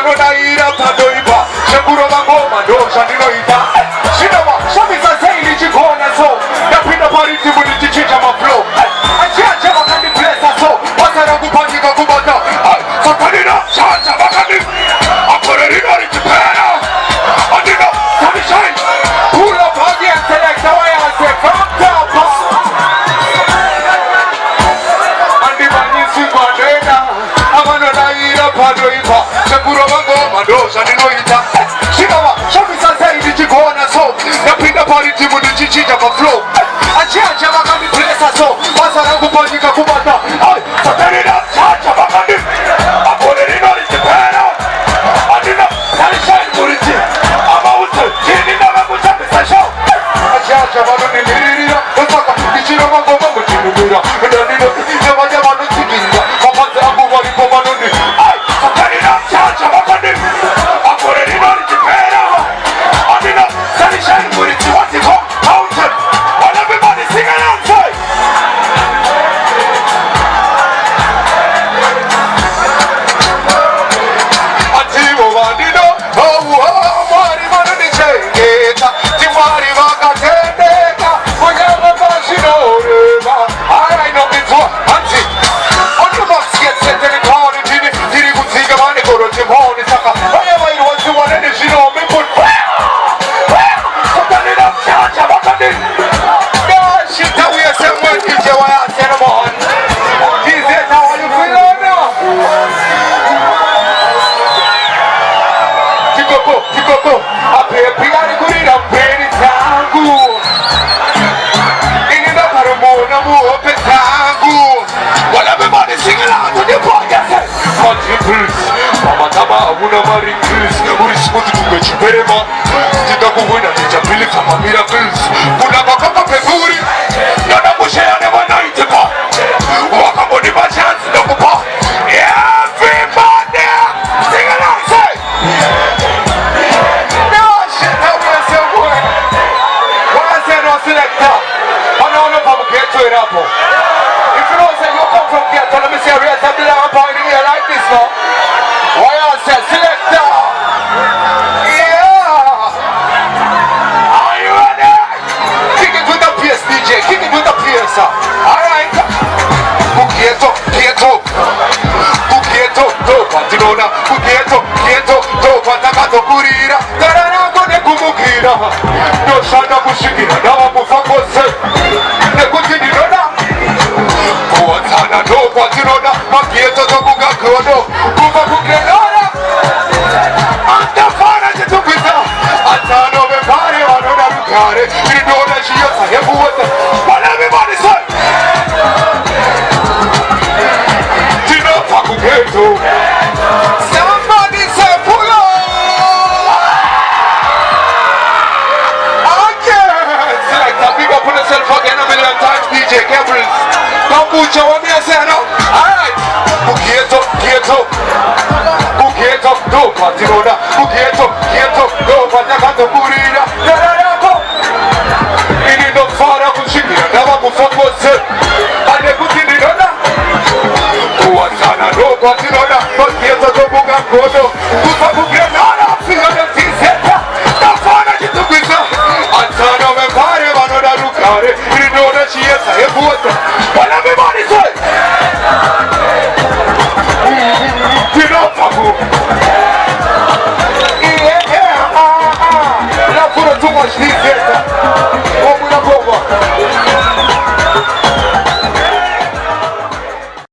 vanodaira pandoipa sekurova ngoma ndozvandinoita zvinova shamisa ndichigona so ndapinda paritimu ndichichinja maflow achiacha vakandiplesa so basa rangu panyika kubata satanina chacha vakandi akorerino richipera andino samishai pull up again selecta wayase from top andivanyisikwandena avanodaira pandoipa sekurova ngoma ndozvandinoita zvinova shamisa ndichigona so ndapinda paritimu ndichichinja maflow achiacha vakandiplesa so basa rangu panyika kubata satanina chacha vakandi akorerino richipera andino samishai muriti amauti chini ndavakuchambisa show achiacha vanonimiririra osaka ndichirova ngoma muchinumira ndandino nevanya vanotsigirira mapanzi angu varipo vanoni satanina chacha vakandi akorerino richipera andino samishai muriti watiko mountain while everybody sing alongside ativo vandino mwari vanonichengeta timwari vakatendeka kunyama mazvinoreva arainomidzwa hanzi ondomasigetsetenekanitini tiri kudzika vane korotimoni saka vaya vairwadziwane nezvinombi satanina chacha vakandi shitauye semwetije wayasenomon izetawayufilona tikoko apepiari kurira mberi dzangu ini ndakaromona muhope dzangu wanavemane singilangu ndipagese contributes pamatama hamuna maringles uri smooth kunge chiperema ndingakuwina ndichapilika mamiracles kunakakaka pekuri ndandakusheya nevanaiteka wakambonipa chance ndokupa everybody sing along say selector. I know no from ghetto it up. If you don't say you come from ghetto, let me see a raise up the lamp point here like this now. Why I say selector? Yeah. Are you ready? Kick it with the PS DJ, kick it with the PS. Alright. Ghetto, do patinona. Ghetto, do patakato kurira. Tarango ne kumukira. No shana kushikira. Now mufakose. Ne kutinirona. Kuatana do patinona. Ghetto do kugakono. Kufakukenona. Antafana jetupita. Atano vepare vanona rukare. Inona shiyota hebuwata. What everybody say? Somebody say pull up! Again! Selector, big up on yourself again a million times, DJ Kambucha. Kambucha, what me I say now? Alright! Ghetto, do patinona. Ghetto, do patakato kurira. Yarayako! Ini no fara kushikira, nava kufakose. Ane kutinirona. Kuatana do patinona. Ghetto do bugakono. Kufakukenona. Figure tiseta. Tafana jitukwisa. Antano vepare vanoda rukare. Inona shiyeta hebuwata. What everybody say? Tinofaku. Yeah. Not put too much this